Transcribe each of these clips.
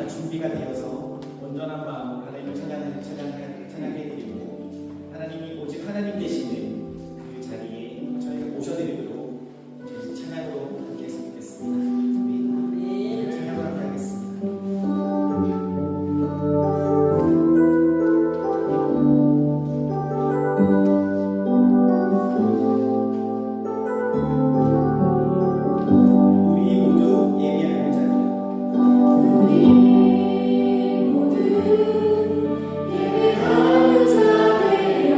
준비가 되어서 온전한 마음으로 하나님을 찬양해 드리고 하나님이 오직 하나님 되시는 그 자리에 저희가 모셔드리도록 찬양으로 함께 했으면 좋겠습니다. 우리 찬양으로 함께 하겠습니다. 예배하는 자들여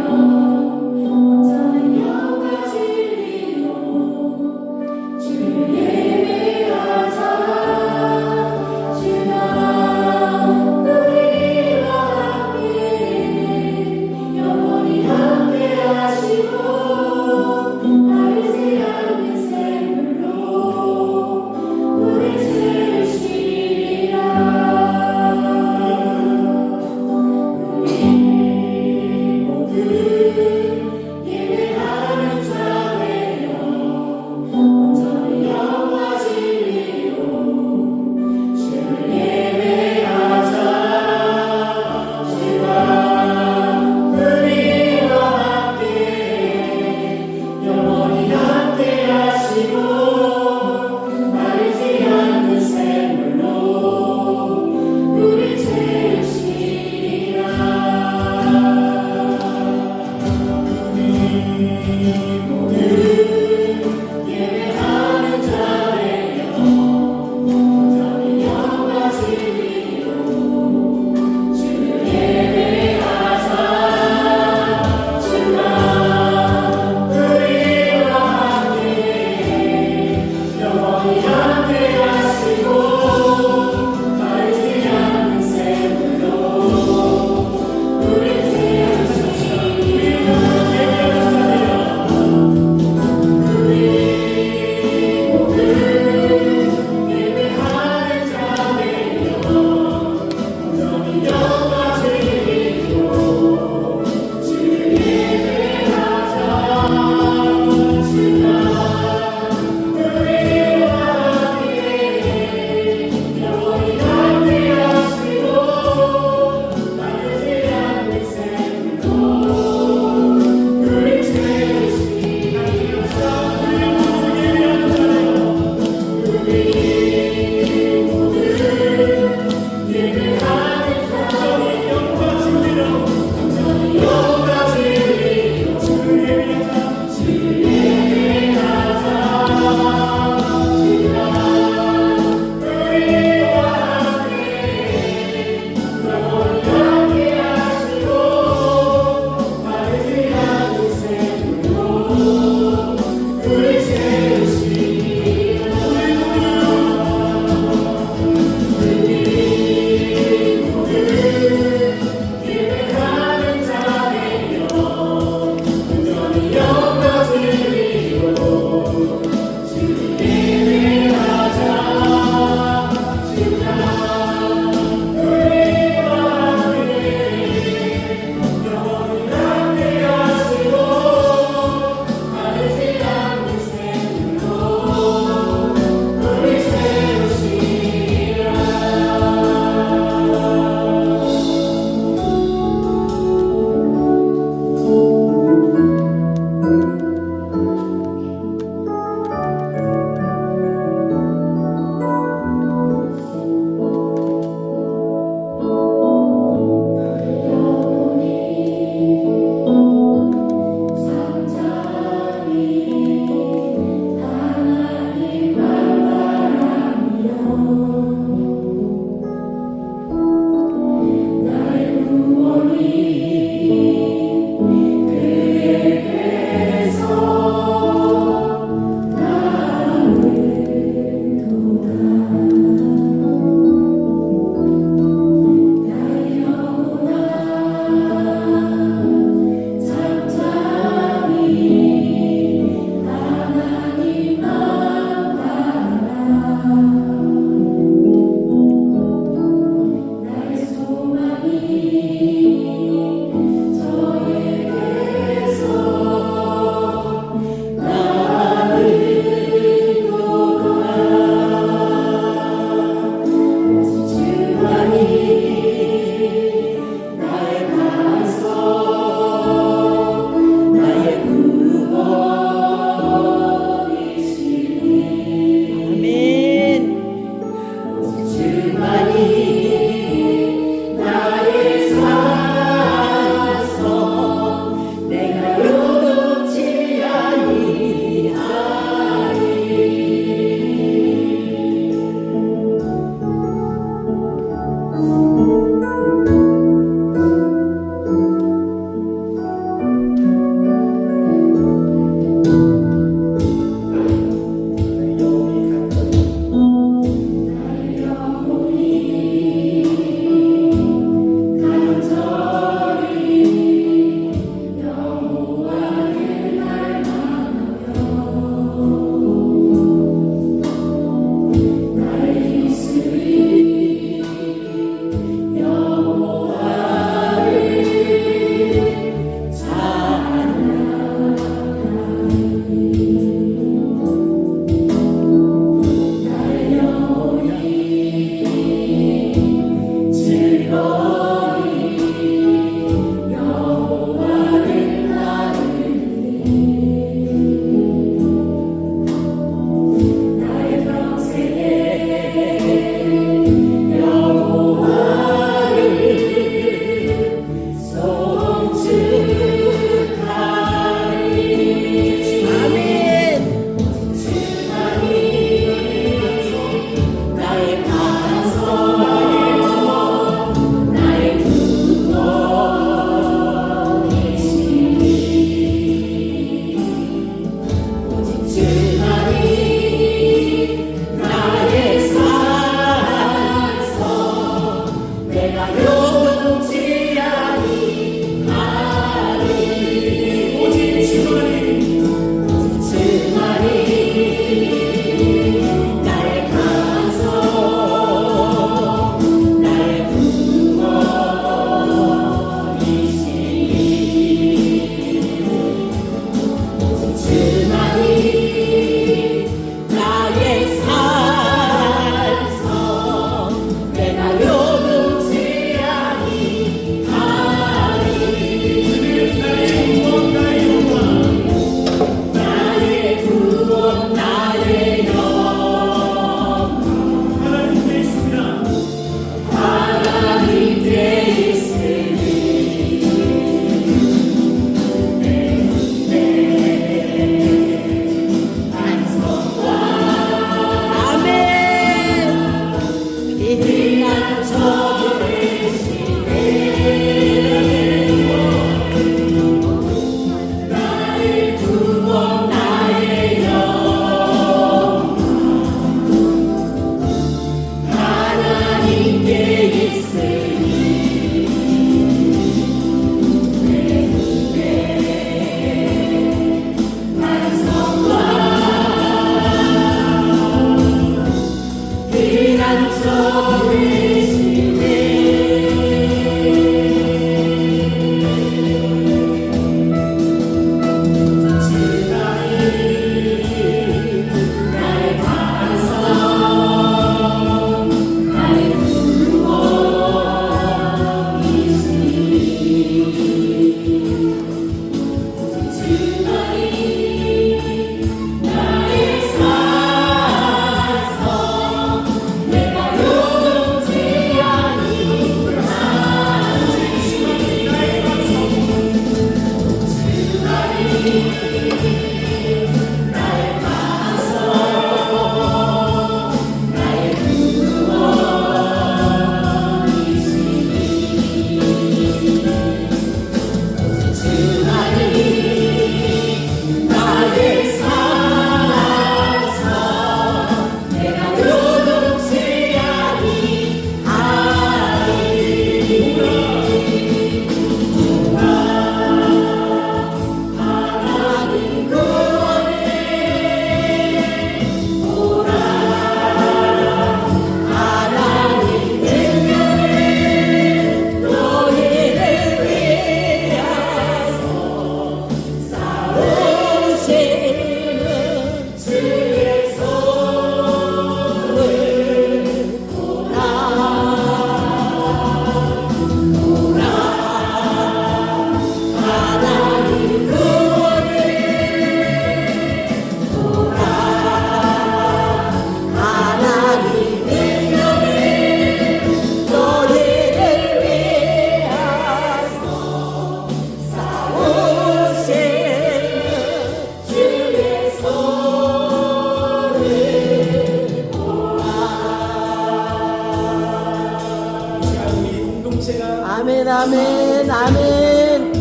아멘 아멘 아멘.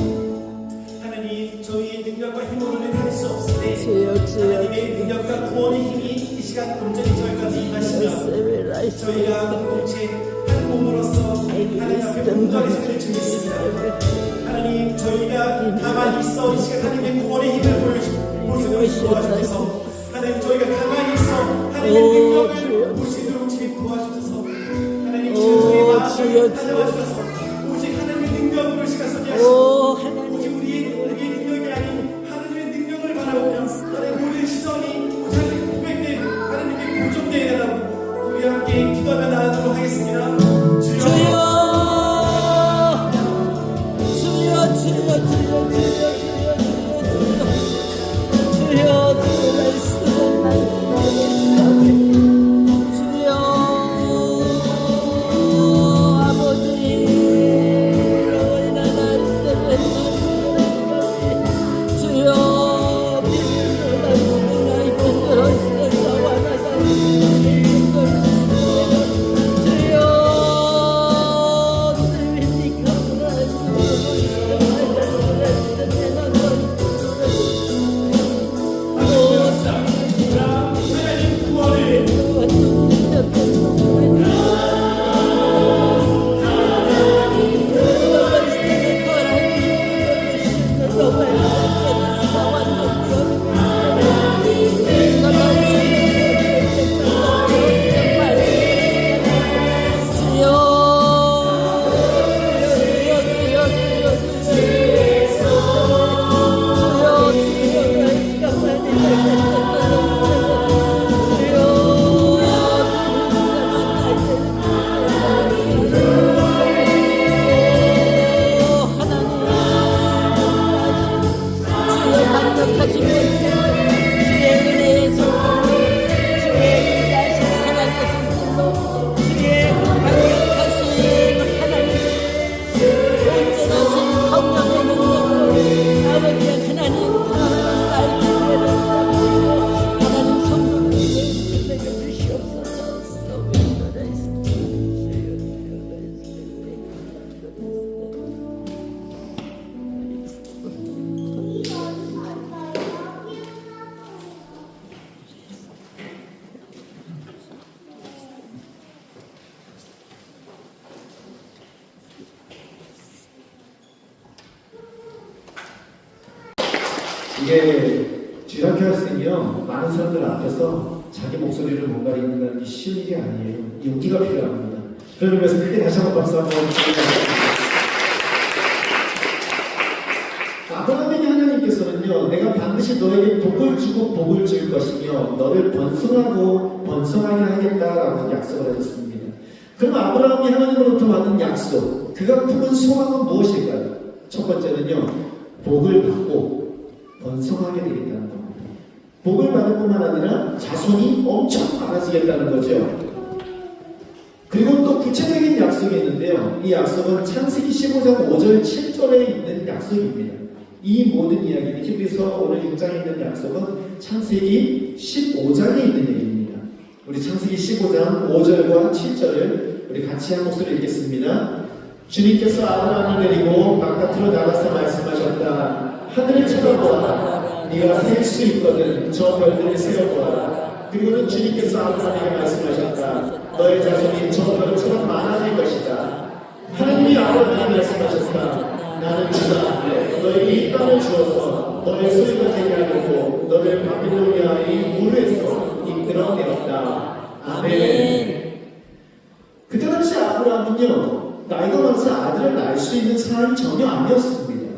하나님 저희의 능력과 힘으로는 할 수 없으니 주여 주여 하나님의 능력과 구원의 힘이 이 시간 온전히 저희까지 임하시며 저희가 공동체 한 몸으로서 하나님 앞에 분명히 서를 주겠습니다. 하나님 저희가 가만히 있어 이 시간 하나님의 구원의 힘을 보여주고 도와주셔서 하나님 저희가 가만히 있어 하나님의 능력을 볼 수 있도록 주님 도와주셔서 하나님 저희의 마음을 다잡아 주셔서 오직 하나님의 능력으로 시간 소개하시고 오직 우리의 능력이 아닌 하나님의 능력을 바라보며 하나님 모든 시선이 하나님의 고백된 하나님의 고정되어야 달라고 우리 함께 기도하며 나아가도록 하겠습니다. 주여 이게 쥐락회 학생이요 많은 사람들 앞에서 자기 목소리를 뭔가 읽는다는 게 쉬운 일이 아니에요. 용기가 필요합니다. 그런 의미에서 크게 다시 한번 박수 한번 드립니다. 아브라함에게 하나님께서는요 내가 반드시 너에게 복을 주고 복을 줄 것이며 너를 번성하고 번성하게 하겠다라고 약속을 하셨습니다. 그럼 아브라함이 하나님으로부터 받은 약속 그가 품은 소망은 무엇일까요? 첫 번째는요 복을 받고 번성하게 되겠다는 겁니다. 복을 받을 뿐만 아니라 자손이 엄청 많아지겠다는 거죠. 그리고 또 구체적인 약속이 있는데요. 이 약속은 창세기 15장 5절 7절에 있는 약속입니다. 이 모든 이야기는 히브리서 오늘 6장에 있는 약속은 창세기 15장에 있는 얘기입니다. 우리 창세기 15장 5절과 7절을 우리 같이 한 목소리로 읽겠습니다. 주님께서 아브라함을 데리고 바깥으로 나가서 말씀하셨다. 하늘을 쳐다보아라. 네가 셀 수 있거든 저 별들을 세어보아라. 그리고는 주님께서 아브라함에게 말씀하셨다. 너의 자손이 저 별처럼 많아질 것이다. 하나님이 아브라함에게 말씀하셨다. 나는 주다. 너에게 이 땅을 주어서 너의 소유가 되게 하려고 너를 바빌로니아의 우르에서 이끌어내었다. 아멘. 그때 당시 아브라함은요 나이가 많아서 아들을 낳을 수 있는 사람이 전혀 아니었습니다.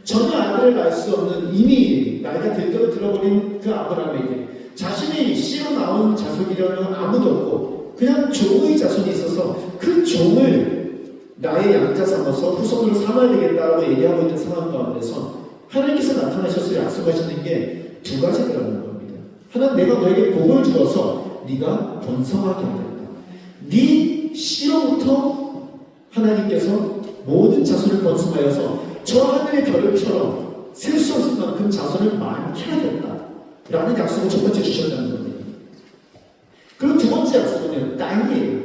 전혀 아들을 낳을 수 없는 이미 나이가 들도록 들어버린 그 아브라함에게 자신이 씨로 나온 자손이라는 아무도 없고 그냥 종의 자손이 있어서 그 종을 나의 양자 삼아서 후손으로 삼아야 되겠다라고 얘기하고 있는 상황 가운데서 하나님께서 나타나셔서 약속하시는 게 두 가지더라는 겁니다. 하나는 내가 너에게 복을 주어서 네가 번성하게 하겠다. 네 씨로부터 하나님께서 모든 자손을 번성하여서 저 하늘의 별을처럼 셀 수 없을 만큼 자손을 많게 하겠다 라는 약속을 첫 번째 주셨다는 겁니다. 그리고 두 번째 약속은 땅이에요.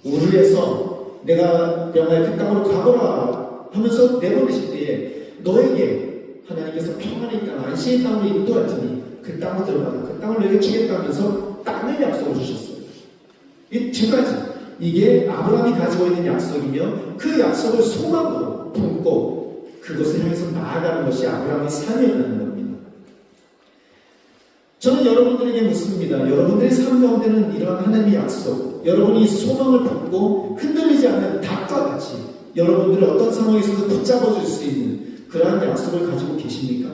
우르에서 내가 명하여 그 땅으로 가보라 하면서 내보내실 때에 너에게 하나님께서 평안의 땅, 안식의 땅으로 인도하더니 그 땅으로 들어가라. 그 땅을 너에게 주겠다면서 땅을 약속을 주셨어요. 이 두 가지. 이게 아브라함이 가지고 있는 약속이며 그 약속을 소망으로 품고 그것을 향해서 나아가는 것이 아브라함의 삶이었다는 겁니다. 저는 여러분들에게 묻습니다. 여러분들의 삶 가운데는 이러한 하나님의 약속, 여러분이 소망을 품고 흔들리지 않는 닭과 같이 여러분들을 어떤 상황에서도 붙잡아줄 수 있는 그러한 약속을 가지고 계십니까?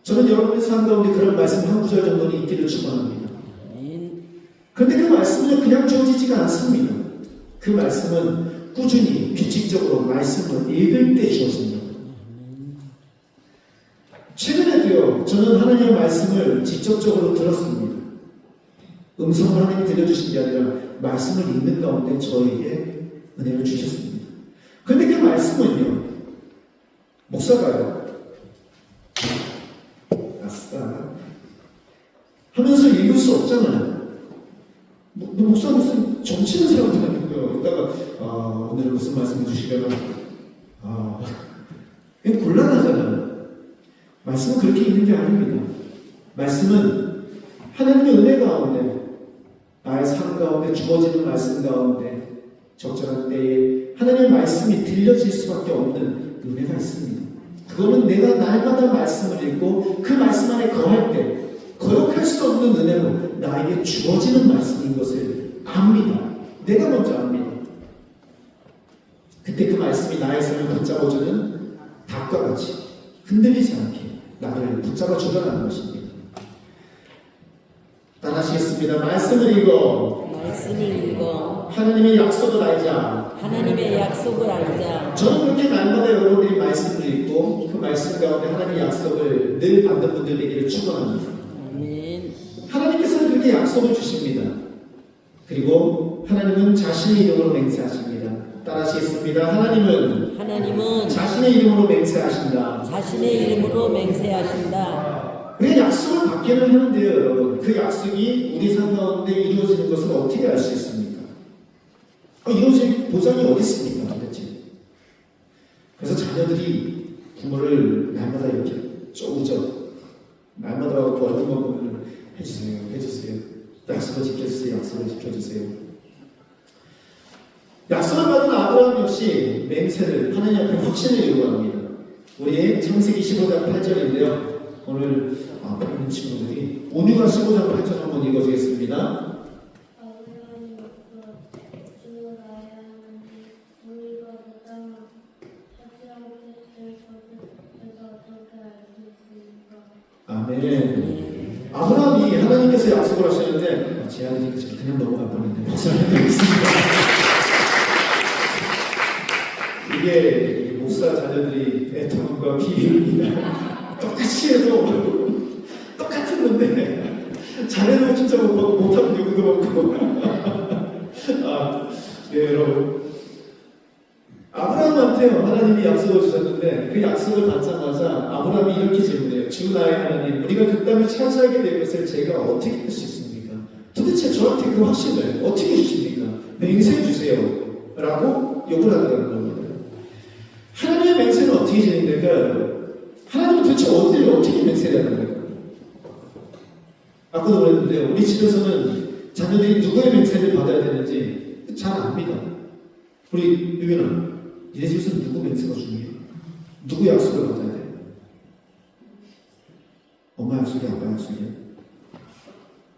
저는 여러분의 삶 가운데 그런 말씀 한 구절 정도는 있기를 축원합니다. 그런데 그 말씀은 그냥 주어지지가 않습니다. 그 말씀은 꾸준히 규칙적으로 말씀을 읽을 때 주어집니다. 최근에도요, 저는 하나님의 말씀을 직접적으로 들었습니다. 음성을 하나님이 들려주신 게 아니라 말씀을 읽는 가운데 저에게 은혜를 주셨습니다. 그런데 그 말씀은요, 목사가요, 아싸 하면서 읽을 수 없잖아요. 목사 무슨 정치는 사람도 아니고요. 이따가 오늘 무슨 말씀 해주시려나 그냥 곤란하잖아요. 말씀은 그렇게 있는 게 아닙니다. 말씀은 하나님의 은혜 가운데 나의 삶 가운데 주어지는 말씀 가운데 적절한 때에 하나님의 말씀이 들려질 수밖에 없는 은혜가 있습니다. 그거는 내가 날마다 말씀을 읽고 그 말씀 안에 거할 때 거역할 수 없는 은혜로 나에게 주어지는 말씀인 것을 압니다. 내가 먼저 압니다. 그때 그 말씀이 나의 삶을 붙잡아주는 닭과 같이 흔들리지 않게 나를 붙잡아 주려는 것입니다. 따라하시겠습니다. 말씀을 읽어 하나님의 약속을 알자. 저는 그렇게 날마다 여러분들이 말씀을 읽고 그 말씀 가운데 하나님의 약속을 늘 받는 분들 되기를 축원합니다. 하나님께서는 그렇게 약속을 주십니다. 그리고 하나님은 자신의 이름으로 맹세하십니다. 따라하시겠습니다. 하나님은 자신의 이름으로 맹세하신다. 우리가 약속을 받기는 하는데요, 여러분. 그 약속이 우리 삶 가운데 이루어지는 것을 어떻게 알 수 있습니까? 이루어질 보장이 어디 있습니까, 도대체? 그래서 자녀들이 부모를 날마다 이렇게 쪼우죠. 날마다 얼굴만 보면 해주세요. 약속을 지켜주세요. 약속을 받은 아브라함 역시 맹세를 하나님 앞에 확신을 요구합니다. 우리 창세기 15장 8절인데요. 오늘 보는 친구들이 온유가 15장 8절 한번 읽어주겠습니다. 아멘. 아브라함이 하나님께서 약속을 하셨는데 제안이 그냥 넘어갈 뻔했는데 목사님드리겠습니다. 이게 목사 자녀들이 애통과 비밀입니다. 똑같이 해도 똑같은 건데 자네는 진짜 못 받고 못하면 누구도 없고 네, 여러분 아브라함한테 하나님이 약속을 주셨는데 그 약속을 받자마자 아브라함이 이렇게 질문해요. 주 나의 하나님, 우리가 그 땅을 차지하게 될 것을 제가 어떻게 할 수 있습니까? 도대체 저한테 그 확신을 어떻게 주십니까? 맹세해 주세요 라고 요구를 하더라는 겁니다. 하나님의 맹세는 어떻게 진행될까요? 하나님은 도대체 어떻게 맹세를 하는 거예요? 아까도 그랬는데 우리 집에서는 자녀들이 누구의 맹세를 받아야 되는지 잘 압니다. 우리 유빈아, 니네 집에서는 누구 맹세가 중요해? 누구 약속을 받아야 돼? 엄마 약속이야? 아빠 약속이야?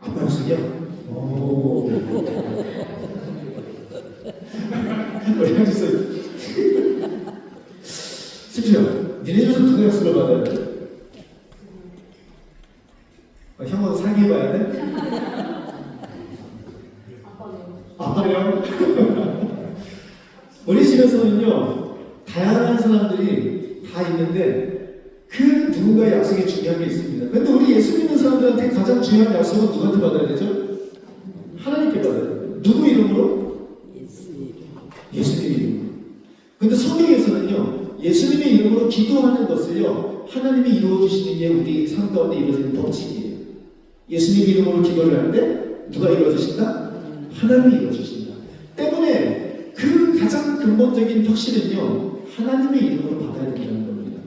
아빠 약속이야? 오. 우리 형제서 심지어 니네 집에서 누구 약속을 받아야 돼? 형은 상의해봐야 돼? 아빠요? 우리 집에서는요, 다양한 사람들이 다 있는데 그 누군가의 약속이 중요한 게 있습니다. 그런데 우리 예수 믿는 사람들한테 가장 중요한 약속은 누구한테 받아야 되죠? 하나님께 받아야 돼요. 누구 이름으로? 예수님 이름으로. 그런데 성경에서는요, 예수님의 이름으로 기도하는 것을요, 하나님이 이루어주시는 게 우리 삶 가운데 이루어지는 법칙이에요. 예수님 이름으로 기도를 할 때 누가 이루어주신다? 하나님이 이루어주신다. 때문에 근본적인 확신은요, 하나님의 이름으로 받아야 된다는 겁니다.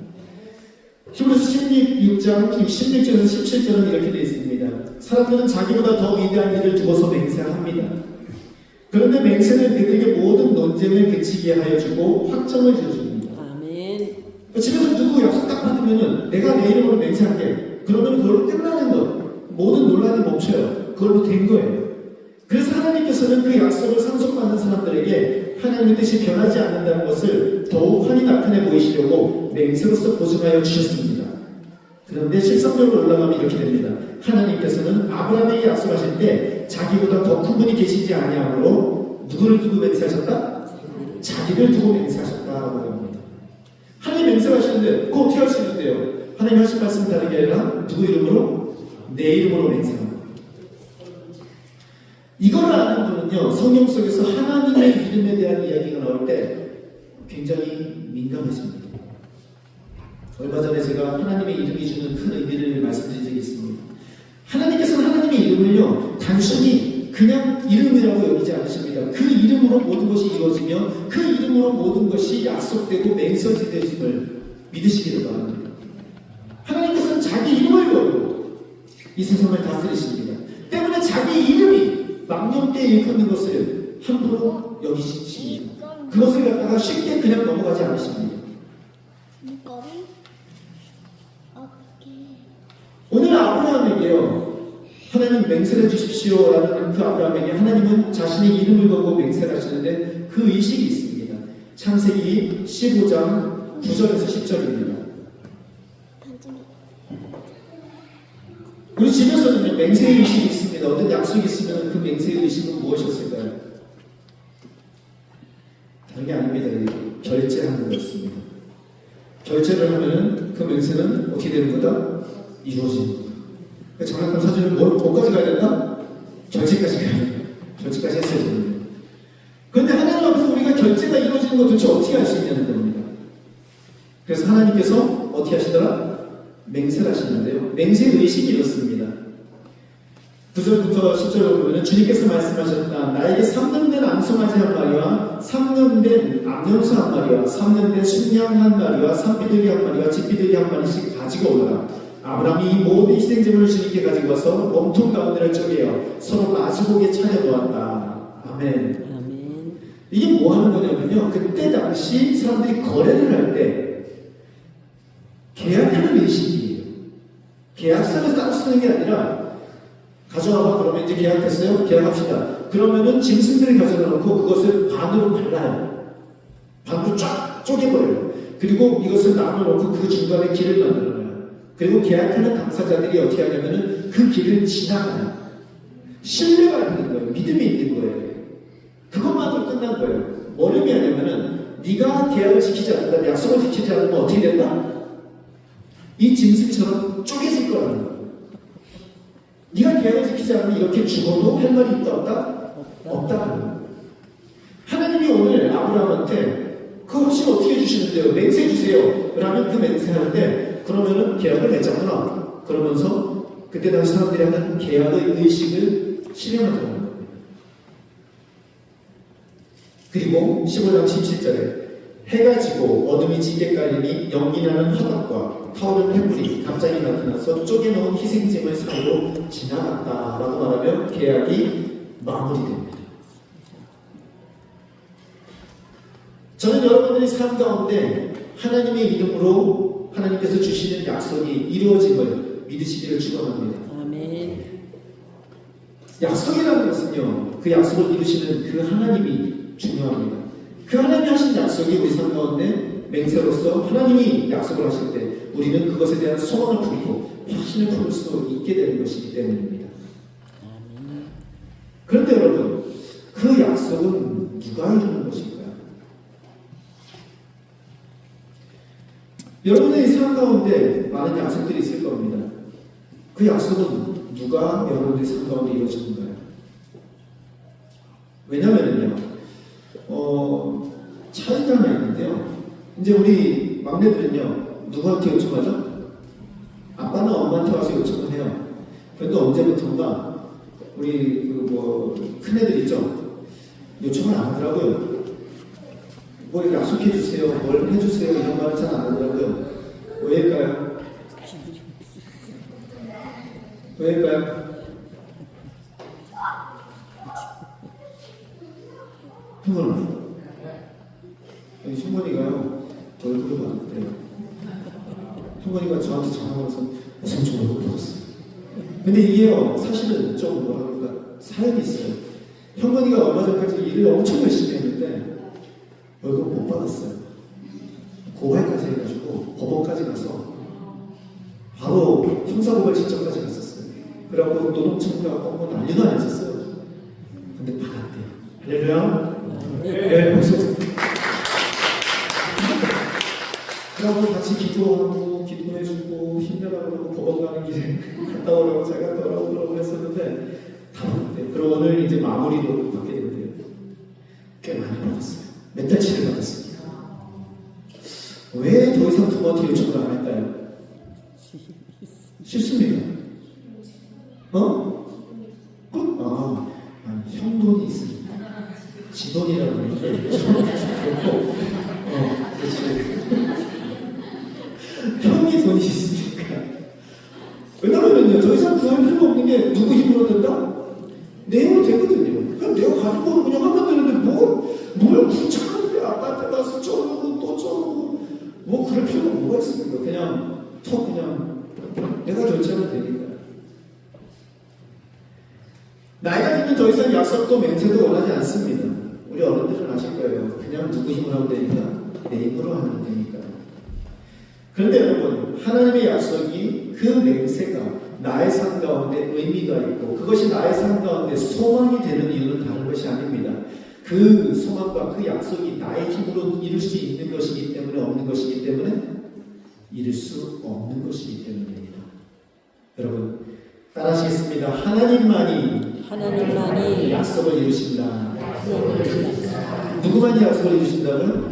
히브리서 16장 16절에서 17절은 이렇게 되어 있습니다. 사람들은 자기보다 더 위대한 일을 두고서 맹세합니다. 그런데 맹세는 그들에게 모든 논쟁을 그치게 하여 주고 확정을 지어줍니다. 아멘. 집에서 누구 약속 딱 받으면은 내가 내 이름으로 맹세할게. 그러면 그걸로 끝나는 것. 모든 논란이 멈춰요. 그걸로 된 거예요. 그래서 하나님께서는 그 약속을 상속받는 사람들에게 하나님의 뜻이 변하지 않는다는 것을 더욱 환히 나타내 보이시려고 맹세로서 보증하여 주셨습니다. 그런데 실성적으로 올라가면 이렇게 됩니다. 하나님께서는 아브라함에게 약속하실 때 자기보다 더 큰 분이 계시지 아니하므로 누구를 두고 맹세하셨다? 자기를 두고 맹세하셨다라고 합니다. 하나님 맹세하시는데 그거 어떻게 할 수 있는데요? 하나님 하신 말씀 다르게 아니라 누구 이름으로? 내 이름으로 맹세합니다. 이걸 아는 분은요, 성경 속에서 하나님의 이름에 대한 이야기가 나올 때 굉장히 민감해집니다. 얼마 전에 제가 하나님의 이름이 주는 큰 의미를 말씀드린 적이 있습니다. 하나님께서는 하나님의 이름을요, 단순히 그냥 이름이라고 여기지 않으십니다. 그 이름으로 모든 것이 이루어지며 그 이름으로 모든 것이 약속되고 맹세되어짐을 믿으시기를 바랍니다. 하나님께서는 자기 이름을 걸고 이 세상을 다스리십니다. 때문에 자기 이름이 망령되이 일컫는 것을 함부로 여기십니다. 그것을 갖다가 쉽게 그냥 넘어가지 않으십니다. 오늘 아브라함에게요, 하나님 맹세를 해주십시오 라는 그 아브라함에게 하나님은 자신의 이름을 걸고 맹세를 하시는데 그 의식이 있습니다. 창세기 15장 9절에서 10절입니다. 우리 집에서는 맹세의 의식이 있습니다. 어떤 약속이 있으면 그 맹세의 의식은 무엇이었을까요? 다른 게 아닙니다. 결제하는 거였습니다. 결제를 하면은 그 맹세는 어떻게 되는 거다? 이루어지는 거다. 그 장난감 사주는 뭐까지 가야 된다? 결제까지 가야 된다. 결제까지 했어야 됩니다. 그런데 하나님 앞에서 우리가 결제가 이루어지는 것 도대체 어떻게 할 수 있냐는 겁니다. 그래서 하나님께서 어떻게 하시더라? 맹세를 하시는데요. 맹세의 의식이 이렇습니다. 9절부터 10절을 보면 주님께서 말씀하셨다. 나에게 3년 된 암송아지 한 마리와 3년 된 암염소 한 마리와 3년 된 순양 한 마리와 산비둘기 한 마리와 집비둘기 한 마리씩 가지고 오라. 아브라함이 이 모든 희생제물을 주님께 가지고 와서 몸통 가운데를 쪼개어 서로 마주보게 차려놓았다. 아멘. 아멘. 이게 뭐 하는 거냐면요. 그때 당시 사람들이 거래를 할 때 계약하는 의식이에요. 계약서를 따로 쓰는 게 아니라 가져와봐. 그러면 이제 계약했어요? 계약합시다. 그러면은 짐승들을 가져다 놓고 그것을 반으로 발라요. 반으로 쫙 쪼개버려요. 그리고 이것을 나눠놓고 그 중간에 길을 만들어놔요. 그리고 계약하는 당사자들이 어떻게 하냐면은 그 길을 지나가요. 신뢰가 있는 거예요. 믿음이 있는 거예요. 그것만으로 끝난 거예요. 뭘 의미하냐면은 네가 계약을 지키지 않는다, 약속을 지키지 않으면 어떻게 된다? 이 짐승처럼 쪼개질 거라는 거예요. 네가 계약을 지키지 않으면 이렇게 죽어도 할 말이 있다 없다? 없다. 하나님이 오늘 아브라함한테 그 혹시 어떻게 해주시는데요? 맹세 주세요. 그러면 그 맹세하는데 그러면은 계약을 맺자꾸나. 그러면서 그때 당시 사람들이 하는 계약의 의식을 실행하더라는 겁니다. 그리고 15장 17절에 해가 지고 어둠이 짙게 깔리니 연기나는 화덕과 타오르는 횃불이 갑자기 나타나서 쪼개놓은 희생제물 사이로 지나갔다라고 말하면 계약이 마무리됩니다. 저는 여러분들의 삶 가운데 하나님의 이름으로 하나님께서 주시는 약속이 이루어짐을 믿으시기를 축원합니다. 아멘. 약속이라는 것은요, 그 약속을 이루시는 그 하나님이 중요합니다. 그 하나님이 하신 약속이 우리 삶 가운데 맹세로서 하나님이 약속을 하실 때 우리는 그것에 대한 소망을 품고 확신을 품을 수 있게 되는 것이기 때문입니다. 그런데 여러분, 그 약속은 누가 이루는 것일까요? 여러분의 삶 가운데 많은 약속들이 있을 겁니다. 그 약속은 누가 여러분의 삶 가운데 이루어지는가요? 왜냐면요, 차이가 하나 있는데요. 이제 우리 막내들은요, 누구한테 요청하죠? 아빠는 엄마한테 와서 요청을 해요. 그런데 언제부턴가 우리 큰애들 있죠? 요청을 안 하더라고요. 뭘 약속해 주세요, 뭘 해주세요 이런 말을 잘 안 하더라고요. 왜일까요? 왜일까요? 형은 형건이가요 얼굴을 받았대요. 형건이가 저한테 전화 와서 무슨 좀 얼굴 받았어요. 근데 이게요 사실은 좀 뭐라 그럴까 사연이 있어요. 형건이가 얼마 전까지 일을 엄청 열심히 했는데 월급 못 받았어요. 고발까지 해가지고 법원까지 가서 바로 형사고발 신청까지 갔었어요. 그래갖고 노동청구가 뻥뻥 난리도 아니었어요. 근데 받았대요. 할렐루야. 네, 박수. 그러고 같이 기도하고 기도해주고 힘내라고 그러고 법원 가는 길에 갔다 오라고 잘 갔다 오라고 그러고 했었는데 다 받았대요. 그리고 오늘 이제 마무리도 받게 됐대요. 꽤 많이 받았어요. 몇 달치를 받았습니다. 왜 더 이상 두 번째 요청을 안 할까요? 쉽습니다. 아니, 형 돈이 있습니다. 지 돈이라고 그러는데 그렇고 그렇지. 형이 돈이 있으니까. 왜냐면요 더 이상 구할 필요가 없는 게 누구 힘으로 된다? 내 힘으로 되거든요. 그냥 내가 가진 거는 그냥 하면 되는데 뭘 귀찮은데 아빠한테 가서 쩌고 또 쩌고 뭐 그럴 필요가 뭐가 있습니까? 그냥 내가 결정하면 되니까. 나이가 들면 더 이상 약속도 맹세도 원하지 않습니다. 우리 어른들은 아실 거예요. 그냥 누구 힘으로 하면 되니까 내 힘으로 하면 되니까. 그런데 여러분 하나님의 약속이 그 맹세가 나의 삶 가운데 의미가 있고 그것이 나의 삶 가운데 소망이 되는 이유는 다른 것이 아닙니다. 그 소망과 그 약속이 나의 힘으로 이룰 수 있는 것이기 때문에 없는 것이기 때문에 이룰 수 없는 것이기 때문입니다. 여러분 따라하시겠습니다. 하나님만이 약속을 이루신다. 누구만이 약속을 이루신다고요?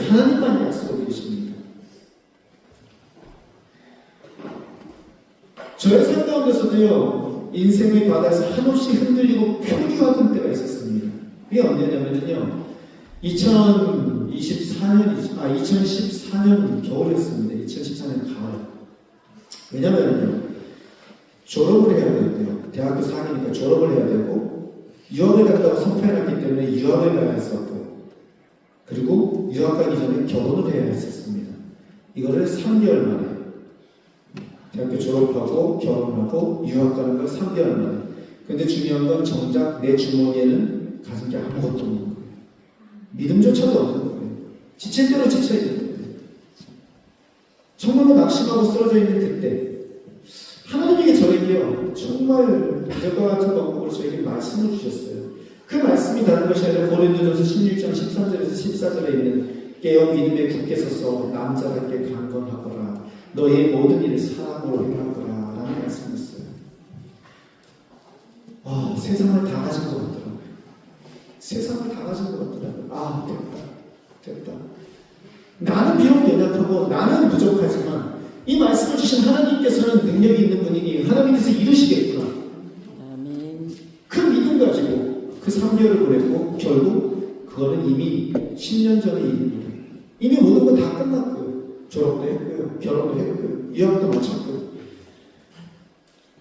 하나님만이 약속을 이루십니다. 저의 삶 가운데서도요 인생의 바다에서 한없이 흔들리고 표류하던 때가 있었습니다. 그게 언제냐면요 2014년 겨울이었습니다. 2014년 가을. 왜냐면요 졸업을 해야 되는데요. 대학교 4학년이니까 졸업을 해야 되고 유학을 갔다고 선포해놨기 때문에 유학을 가야 했었고 그리고 유학 가기 전에 결혼을 해야 했었습니다. 이거를 3개월 만에 대학교 졸업하고 결혼하고 유학 가는 걸 3개월 만에. 근데 중요한 건 정작 내 주머니에는 가진 게 아무것도 없는 거예요. 믿음조차도 없는 거예요. 지칠 대로 지쳐야 되는 거예요. 정말로 낙심하고 쓰러져 있는 그때 하나님이 저에게요 정말 기적과 같은 방법으로 저에게 말씀을 주셨어요. 그 말씀이 다른 것이 아니라 고린도전서 16장 13절에서 14절에 있는 깨어 믿음에 굳게 서서 남자답게 강건하거라 너의 모든 일을 사랑으로 행하거라 라는 말씀이었어요. 세상을 다 가진 것 같더라고요. 세상을 다 가진 것 같더라고요. 됐다. 나는 비록 연약하고 나는 부족하지만 이 말씀을 주신 하나님께서는 능력이 있는 분이니 하나님께서 이루시겠구나. 아멘. 그 믿음 가지고 그 3개월을 보냈고 결국 그거는 이미 10년 전의 일입니다. 이미 모든 건 다 끝났고요. 졸업도 했고요. 결혼도 했고요. 유학도 마쳤고요.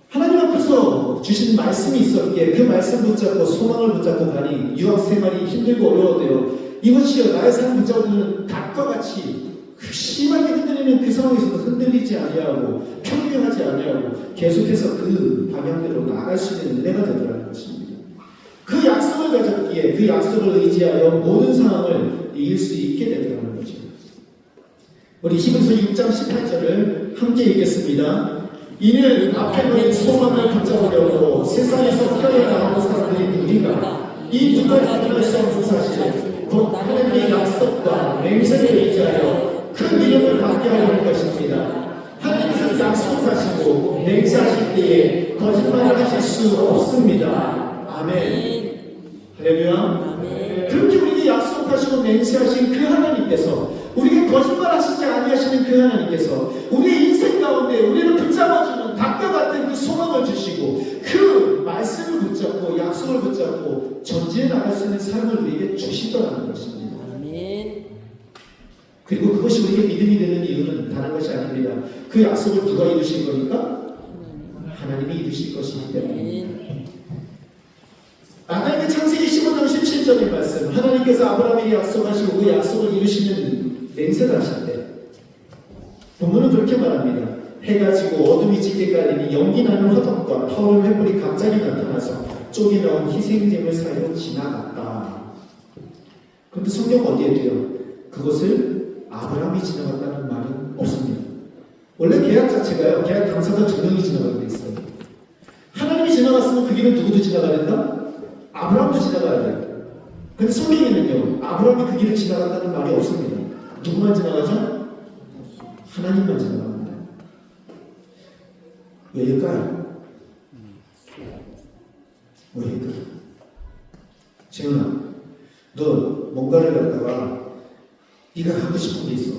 하나님 앞에서 주신 말씀이 있었기에 그 말씀 붙잡고 소망을 붙잡고 가니 유학 생활이 힘들고 어려워도요. 이것이요 나의 삶 붙잡고는 닭과 같이 심하게 흔들리는 그 상황에서도 흔들리지 아니하고 평등하지 아니하고 계속해서 그 방향대로 나아갈 수 있는 은혜가 되더라는 것입니다. 그 약속을 가졌기에 그 약속을 의지하여 모든 상황을 이길 수 있게 되더라는 거죠. 우리 히브리서 6장 18절을 함께 읽겠습니다. 이는 앞에 놓인 소망을 붙잡으려고 세상에서 태어나온 사람들인 우리가 이 두 가지 할 수 없는 사실 곧 하나님의 약속과 맹세를 의지하여 큰 이름을 받게 하려는 것입니다. 하나님께서 약속하시고 맹세하실 때에 거짓말을 하실 수 없습니다. 아멘. 할렐루야. 그렇게 우리에게 약속하시고 맹세하신 그 하나님께서 우리에게 거짓말하시지 아니하시는 그 하나님께서 우리의 인생 가운데 우리를 붙잡아주는 닭과 같은 그 소망을 주시고 그 말씀을 붙잡고 약속을 붙잡고 전진해 나갈 수 있는 삶을 우리에게 주시더라는 것입니다. 아멘. 그리고 그것이 우리에게 믿음이 되는 이유는 다른 것이 아닙니다. 그 약속을 누가 이루실 거니까? 하나님이 이루실 것이기 때문에. 아까 그 창세기 15장 17절의 말씀, 하나님께서 아브라함에게 약속하시고 그 약속을 이루시는 맹세를 하실 때 본문은 그렇게 말합니다. 해가 지고 어둠이 짙게 깔리니 연기 나는 화덕과 타오르는 횃불이 갑자기 나타나서 쪽이 나온 희생제물 사이로 지나갔다. 그런데 성경 어디에 돼요? 그것을 아브라함이 지나갔다는 말은 없습니다. 원래 계약 자체가요, 계약 당사자 두 명이 지나가게 돼 있어요. 하나님이 지나갔으면 그 길을 누구도 지나가야 된다? 아브라함도 지나가야 돼요. 근데 성경에는요, 아브라함이 그 길을 지나간다는 말이 없습니다. 누구만 지나가죠? 하나님만 지나갑니다. 왜일까요? 왜일까요? 재훈아, 너 뭔가를 갖다가 네가 하고 싶은 게 있어.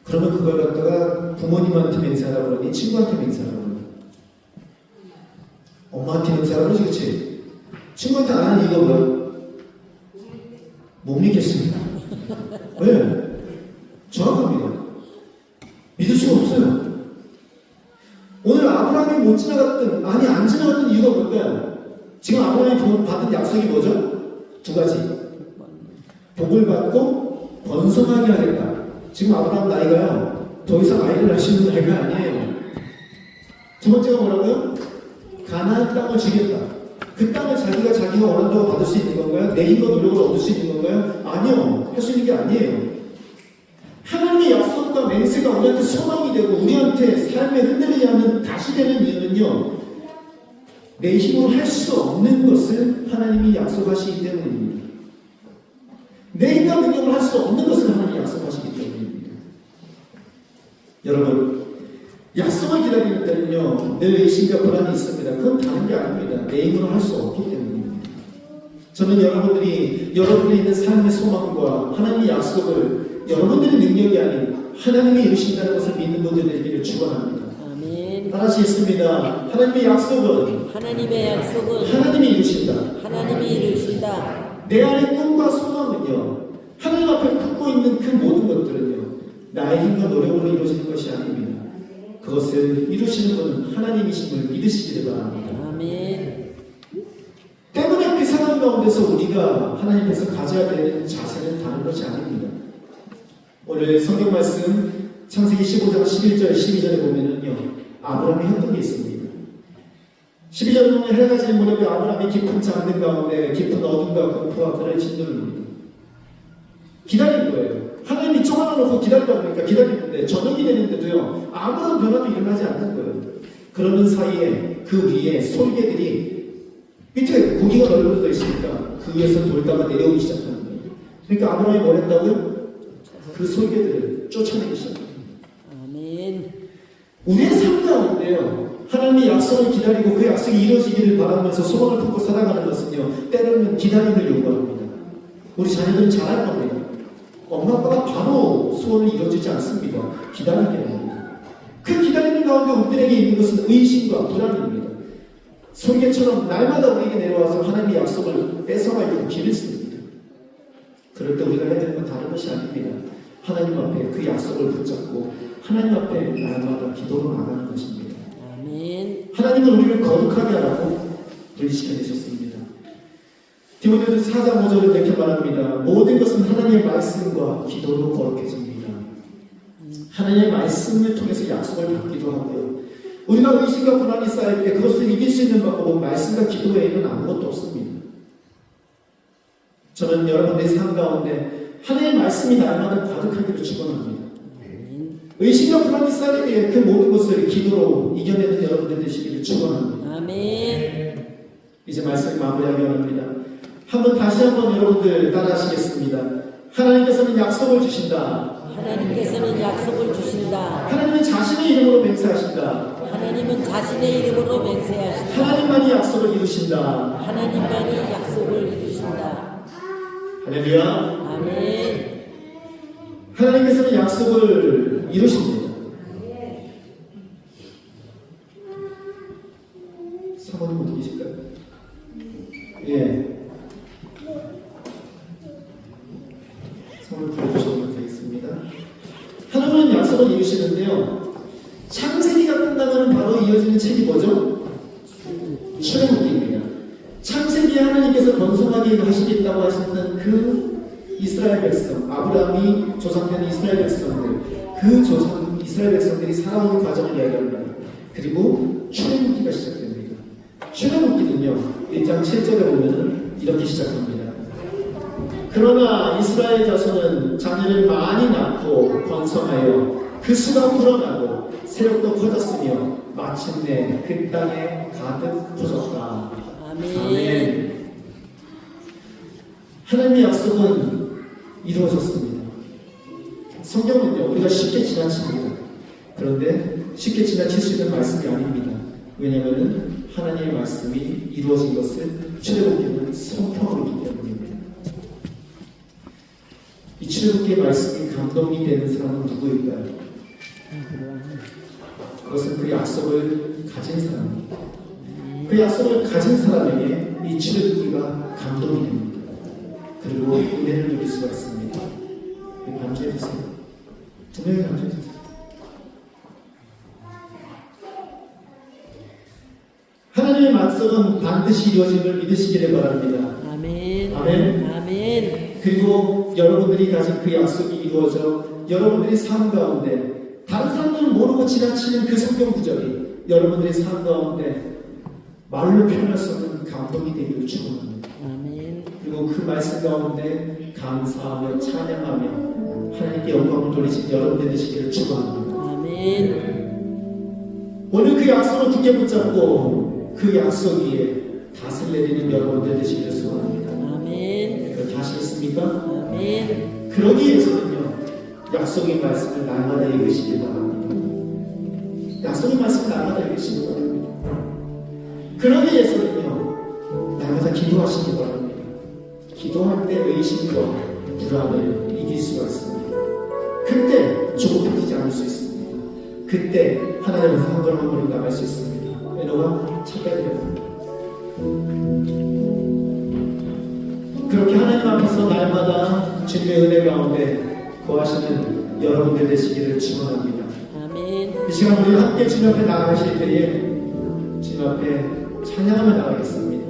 그러면 그걸 갖다가 부모님한테 맹세하라고 그러니 친구한테 맹세하라고 그러니 엄마한테 맹세하라고 그러지, 그치? 친구한테 안 하는 이유가 뭐야? 못 믿겠습니다. 왜? 정확합니다. 믿을 수가 없어요. 오늘 아브라함이 못 지나갔던, 아니 안 지나갔던 이유가 뭘까요? 지금 아브라함이 받은 약속이 뭐죠? 두 가지. 복을 받고 번성하게 하겠다. 지금 아브라함 나이가요, 더 이상 아이를 낳을 수 있는 나이가 아니에요. 두 번째가 뭐라고요? 가나안 땅을 주겠다. 그 땅을 자기가 원한다고 받을 수 있는 건가요? 내 힘과 노력을 얻을 수 있는 건가요? 아니요. 할 수 있는 게 아니에요. 하나님의 약속과 맹세가 우리한테 소망이 되고 우리한테 삶에 흔들리지 않는 다시 되는 이유는요, 내 힘으로 할 수 없는 것을 하나님이 약속하시기 때문입니다. 내 힘과 능력을 할 수 없는 것을 하나님이 약속하시기 때문입니다. 여러분, 약속을 기다리는 때는요, 늘 의심과 불안이 있습니다. 그건 다른 게 아닙니다. 내 힘으로 할 수 없기 때문입니다. 저는 여러분들이 있는 삶의 소망과 하나님의 약속을 여러분들의 능력이 아닌 하나님이 이루신다는 것을 믿는 분들 되기를 축원합니다. 아멘. 따라하시겠습니다. 하나님의 약속은 하나님이 이루신다. 하나님이 이루신다. 내 안의 꿈과 소망은요, 하나님 앞에 품고 있는 그 모든 것들은요, 나의 힘과 노력으로 이루어지는 것이 아닙니다. 그것을 이루시는 분은 하나님이심을 믿으시기를 바랍니다. 아멘. 때문에 그 상황 가운데서 우리가 하나님께서 가져야 되는 자세는 다른 것이 아닙니다. 오늘 성경 말씀 창세기 15장 11절 12절에 보면은요, 아브라함이 했던 게 있습니다. 12절에 보면 해가 지는 무렵에 아브라함이 깊은 잠든 가운데 깊은 어둠과 공포와 그를 짓누릅니다. 기다린 거예요. 하나님이 쪼아놓고 기다리다 보니까 기다리는데 저녁이 되는데도요, 아무런 변화도 일어나지 않는 거예요. 그러는 사이에 그 위에 솔개들이, 밑에 고기가 널브러져 있으니까 그 위에서 돌다가 내려오기 시작하는 거예요. 그러니까 아브라함이 뭘 했다고요? 그 솔개들을 쫓아내기 시작합니다. 아멘. 우리의 삶 가운데요, 하나님의 약속을 기다리고 그 약속이 이루어지기를 바라면서 소망을 품고 살아가는 것은요, 때로는 기다림을 요구합니다. 우리 자녀들은 잘할 겁니다. 엄마 아빠가 바로 소원을 이루어지지 않습니다. 기다리게 합니다. 그 기다리는 가운데 우리들에게 있는 것은 의심과 불안입니다. 솔개처럼 날마다 우리에게 내려와서 하나님의 약속을 뺏어가려고 길을 씁니다. 그럴 때 우리가 해야 되는 건 다른 것이 아닙니다. 하나님 앞에 그 약속을 붙잡고 하나님 앞에 날마다 기도로 나가는 것입니다. 아멘. 하나님은 우리를 거룩하게 하라고 분리시켜내셨습니다. 디모데후서 4장 5절에 이렇게 말합니다. 모든 것은 하나님의 말씀과 기도로 거룩해집니다. 하나님의 말씀을 통해서 약속을 받기도 하고요, 우리가 의심과 불안이 쌓일 때 그것을 이길 수 있는 방법은 말씀과 기도 외에는 아무것도 없습니다. 저는 여러분의 삶 가운데 하나님의 말씀이 날마다 가득하기를 축원합니다. 의심과 불안이 쌓일 때 그 모든 것을 기도로 이겨내는 여러분들 되시기를 축원합니다. 아멘. 이제 말씀을 마무리하기 원합니다. 다시 한번 여러분들 따라하시겠습니다. 하나님께서는 약속을 주신다. 하나님께서는 약속을 주신다. 하나님은 자신의 이름으로 맹세하신다. 하나님은 자신의 이름으로 맹세하신다. 하나님만이 약속을 이루신다. 하나님만이 약속을 이루신다. 할렐루야. 아멘. 하나님께서는 약속을 이루십니다. 사모님 어떻게 계실까요? 예. 손을 들어주시면 되겠습니다. 약속을 이루시는데요. 창세기가 끝나면 바로 이어지는 책이 뭐죠? 출애굽기입니다. 창세기에 하나님께서 번성하게 하시겠다고 하셨던 그 이스라엘 백성, 아브라함이 조상된 이스라엘 백성들, 그 이스라엘 백성들이 살아온 과정을 이야기합니다. 그리고 출애굽기가 시작됩니다. 출애굽기는요, 1장 7절에 보면은 이렇게 시작합니다. 그러나 이스라엘 자손은 자녀를 많이 낳고 번성하여 그 수가 불어나고 세력도 커졌으며 마침내 그 땅에 가득 퍼졌다. 아멘. 하나님의 약속은 이루어졌습니다. 성경은요, 우리가 쉽게 지나칩니다. 그런데 쉽게 지나칠 수 있는 말씀이 아닙니다. 왜냐하면 하나님의 말씀이 이루어진 것을 출애굽기는 성경이기 때문입니다. 이 출애굽기의 말씀이 감동이 되는 사람은 누구일까요? 그것은 그 약속을 가진 사람입니다. 그 약속을 가진 사람에게 이 출애굽기가 감동이 됩니다. 그리고 은혜를 누릴 수가 있습니다. 반주해 주세요. 두 명이 반주해 주세요. 하나님의 말씀은 반드시 이루어짐을 믿으시기를 바랍니다. 아멘. 아멘. 아멘. 그리고 여러분들이 가진 그 약속이 이루어져 여러분들의 삶 가운데 다른 사람들은 모르고 지나치는 그 성경 구절이 여러분들의 삶 가운데 말로 표현할 수 없는 감동이 되기를 축원합니다. 아멘. 그리고 그 말씀 가운데 감사하며 찬양하며 하나님께 영광을 돌리신 여러분들 되시기를 축원합니다. 아멘. 오늘 그 약속을 굳게 붙잡고 그 약속 위에 닷을 내리는 여러분들 되시기를 소원합니다. 아멘. 그렇게 하시겠습니까? 아멘. 그러기 위해서는요, 약속의 말씀을 날마다 읽으시기 바랍니다. 약속의 말씀을 날마다 읽으시기 바랍니다. 그러기 위해서는요, 날마다 기도하시기 바랍니다. 기도할 때 의심과 불안을 이길 수가 있습니다. 그때 조급해지지 않을 수 있습니다. 그때 하나님 앞에서 한 걸음 한 걸음 나갈 수 있습니다. 은혜와 찬양드립니다. 그렇게 하나님 앞에서 날마다 주님의 은혜 가운데 거하시는 여러분들 되시기를 축원합니다. 아멘. 이 시간 우리 함께 주님 앞에 나아가실 때에 주님 앞에 찬양하며 나가겠습니다.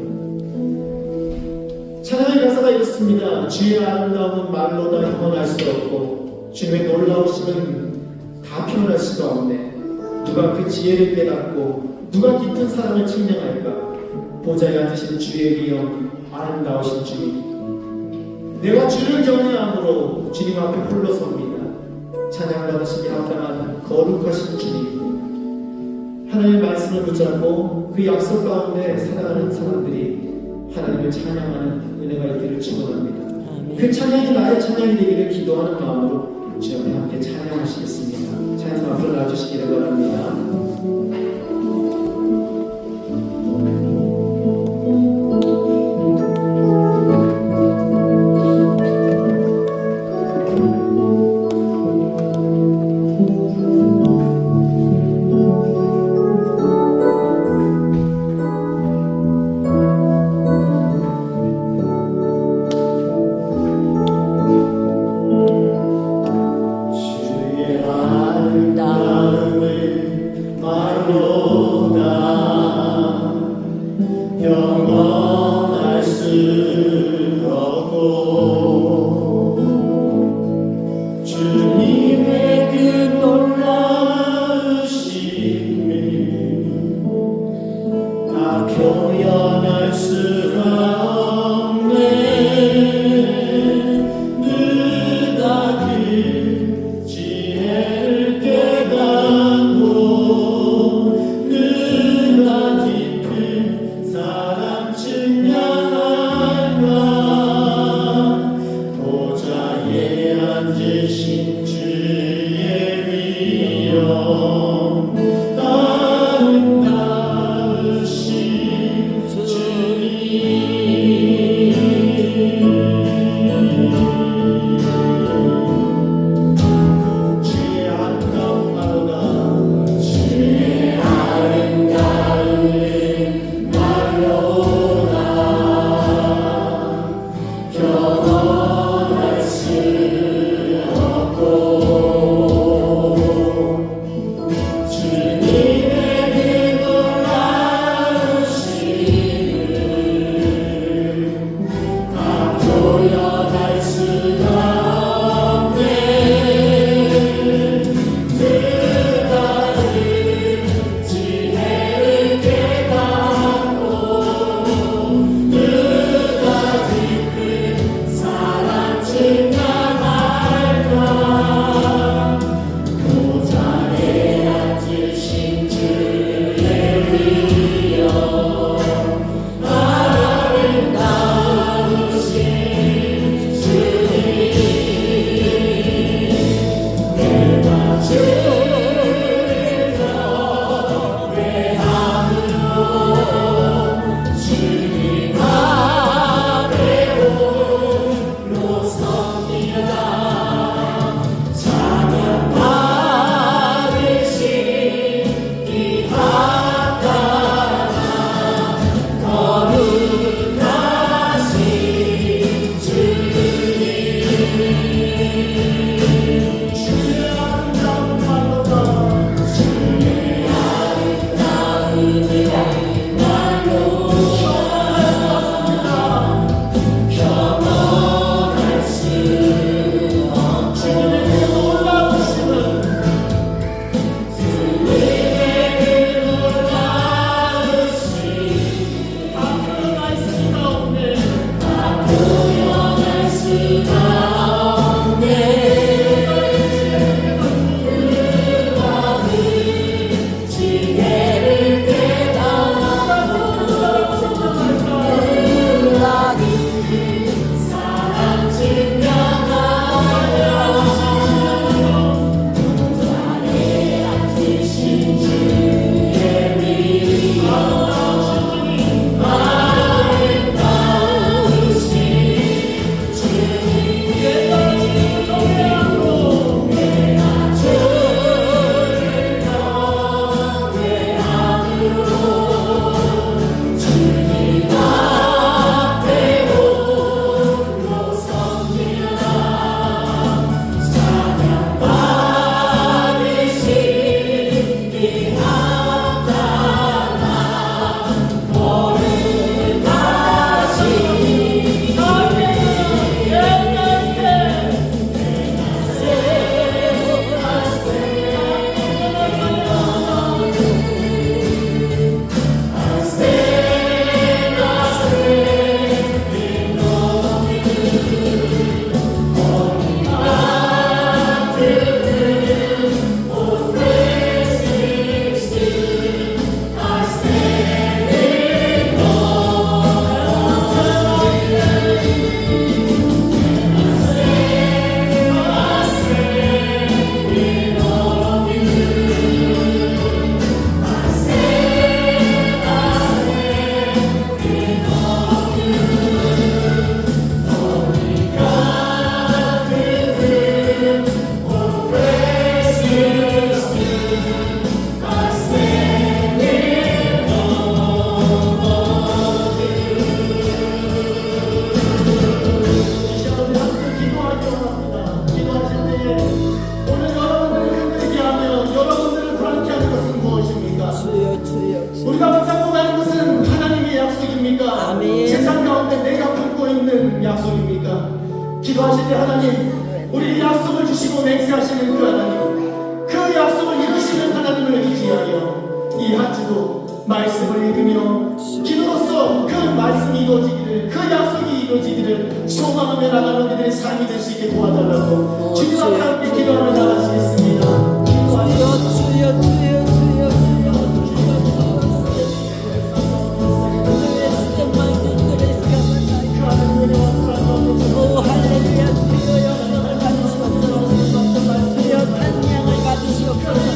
찬양의 가사가 이렇습니다. 주의 아름다움은 말로 다 형언할 수 없고 주님의 놀라우심은 다 표현할 수가 없네. 누가 그 지혜를 깨닫고 누가 깊은 사랑을 측량할까? 보좌에 앉으신 주의 위엄 아름다우신 주님, 내가 주를 경외함으로 주님 앞에 홀로 섭니다. 찬양받으시기 합당한 거룩하신 주님, 하나님의 말씀을 붙잡고 그 약속 가운데 살아가는 사람들이 하나님을 찬양하는 은혜가 있기를 축원합니다. 아멘. 그 찬양이 나의 찬양이 되기를 기도하는 마음으로 주 앞에 함께 찬양하시겠습니다. 찬양 앞으로 나와주시기를 바랍니다. 아름다움을 말로 약속입니까? 기도하실 때 하나님, 우리 약속을 주시고 맹세하시는 그 하나님, 그 약속을 이루시는 하나님을 의지하여 이 한 주도 말씀을 읽으며 기도로서 그 말씀이 이루어지기를, 그 약속이 이루어지기를 소망하며 나가는 우리들의 삶이 될 수 있게 도와달라고 주님 앞에 함께 기도하며 나가시겠습니다. 기도하시겠습니다. 주여 주여 주여 오 할렐루야 주여 영광을 받으시옵소서 주여 찬양을 받으시옵소서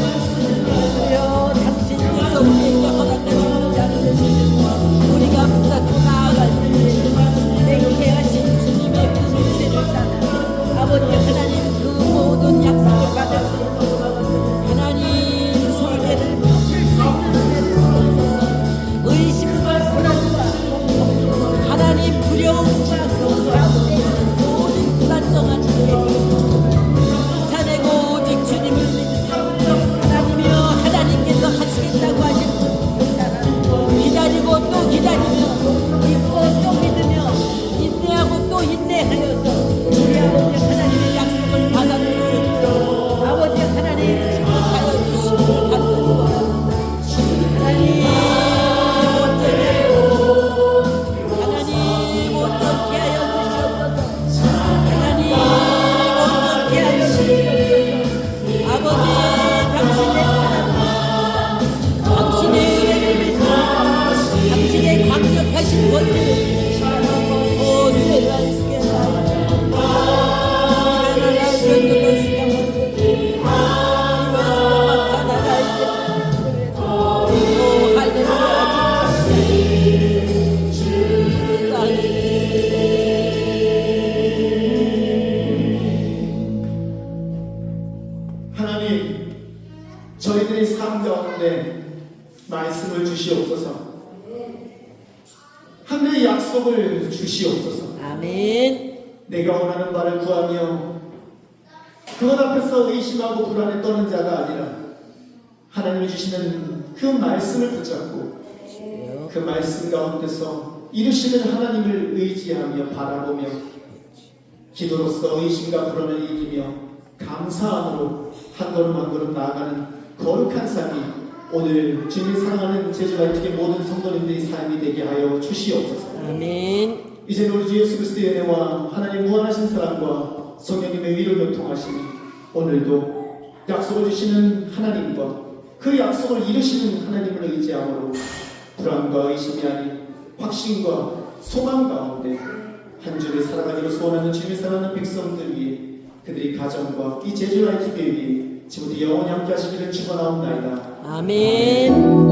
주여 당신께서 우리에게 허락하신 약속을 우리가 붙잡고 나아갈 때 맹세하신 주님의 그 맹세를 따라 아버지 하나님 그 모든 약속을 받을 수 있도록 하나님 손해를 펼칠 수 있는 은혜를 주옵소서 의심과 불안과 하나님 두려움과 그 가운데 모든 불안정한 자네고 오직 주님을 믿으며 하나님이여 하나님께서 하시겠다고 하신 분 따라 기다리고 또 기다리며 믿고 또 믿으며 인내하고 또 인내하여서 우리 아버지 하나님의 약속을 받아들일 수 있도록 아버지 하나님 축복하여 주시기 감사합니다. 하나님 어떻게 하여 주시옵소서. 하나님 어떻게 하여 주시옵소서. 아버지 당신의 사랑, 당신의 은혜를 믿습니다. 당신의 강력하신 권세를 믿습니다. 오 주의 말씀에 하나님, 저희들의 삶 가운데 말씀을 주시옵소서. 하늘의 약속을 주시옵소서. 아멘. 내가 원하는 바를 구하며 그것 앞에서 의심하고 불안에 떠는 자가 아니라 하나님이 주시는 그 말씀을 붙잡고 그 말씀 가운데서 이루시는 하나님을 의지하며 바라보며 기도로서 의심과 불안을 이기며 감사함으로 한 걸음 한 걸음 나아가는 거룩한 삶이 오늘 주님 사랑하는 제주라이트의 모든 성도님들의 삶이 되게 하여 주시옵소서. 아멘. 이제 우리 주 예수 그리스도의 은혜와 하나님 무한하신 사랑과 성령님의 위로 교통하심이 오늘도 약속을 주시는 하나님과 그 약속을 이루시는 하나님을 의지함으로 불안과 의심이 아닌 확신과 소망 가운데 한 주를 살아가기로 소원하는 주님의 사랑하는 백성들 위해 그들의 가정과 이 제주라이트 교회 위에 지금부터 영원히 함께 하시기를 축원하옵나이다. 아멘.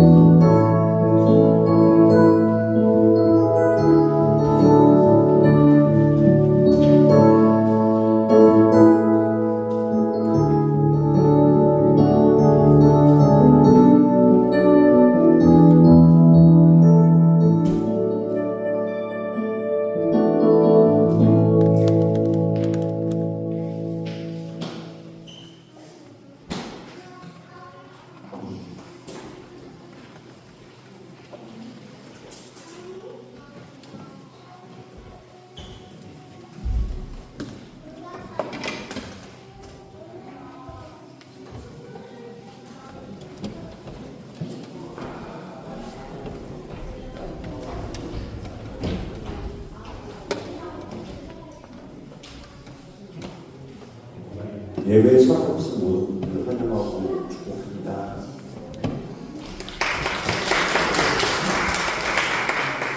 예외 상관없이 모든 분들을 환영하고 축복합니다.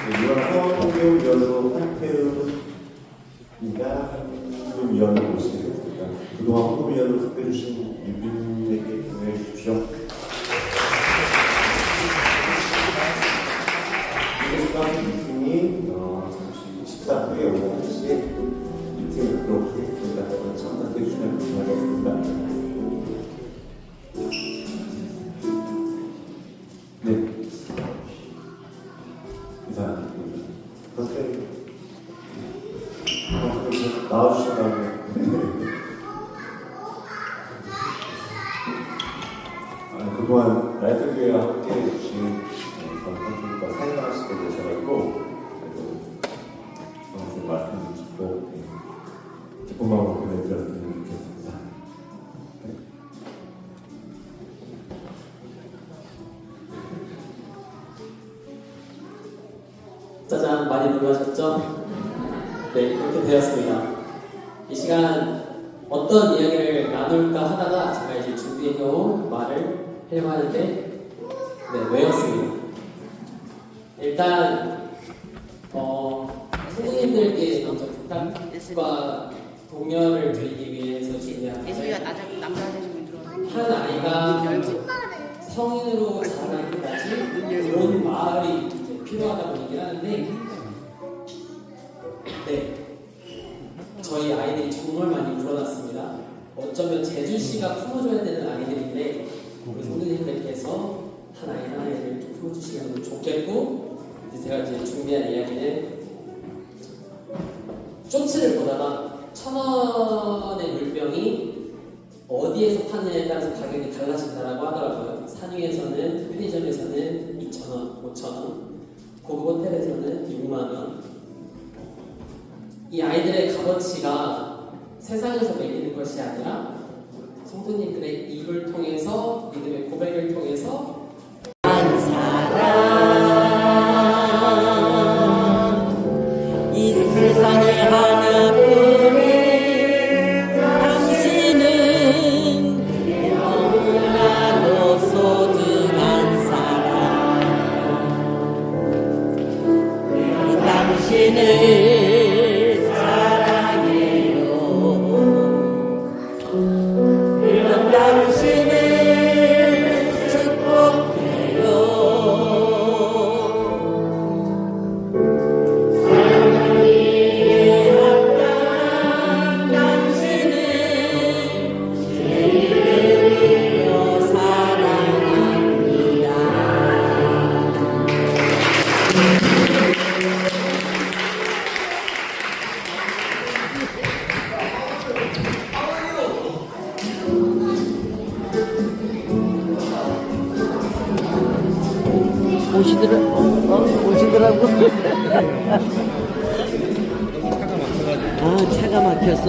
이번 통계를 위해서 황태은이가 위원을 모시겠습니다. 그동안 후보위원을 선배해주신 유빈에게 보내해 주십시오. 이번 미팅이 잠시 식사 후에 오후 1시에 미팅을 하도록 하겠습니다. 참석해 주시면 감사하겠습니다. 네. 이상입니다. 그렇게 나와주신 다음에 그동안 라이트교회와 함께 해주신 전통님과 사용하시게 되셔가지고 말씀 듣고 되었습니다. 이 시간 어떤 이야기를 나눌까 하다가 제가 이제 준비해온 말을 하려고 하는데 네, 외웠습니다. 일단 선생님들께 먼저 부탁과 동요를 드리기 위해서 준비한 예수이가 남자 되는 들어. 한 아이가 성인으로 자라기까지 그런 말이 이제 필요하다 보이긴 하는데 네 저희 아이들이 정말 많이 불어났습니다. 어쩌면 제주씨가 품어줘야 되는 아이들인데 우리 선생님들께서 한 아이 한 아이를 좀 품어주시면 좋겠고 이제 제가 이제 준비한 이야기는 쇼츠를 보다가 1,000원의 물병이 어디에서 파느냐에 따라서 가격이 달라진다라고 하더라고요. 산위에서는 편의점에서는 2,000원, 5,000원, 고급 호텔에서는 6만원. 이 아이들의 값어치가 세상에서 매기는 것이 아니라 성도님들의 입을 통해서 믿음의 고백을 통해서 한 사람 이 세상에 하나뿐인 당신은 너무나도 소중한 사람 당신을 사랑해요 당신을 축복해요 사랑에 합당한 당신을 제일로 사랑합니다. 오시더라고. 아, 차가 막혀서.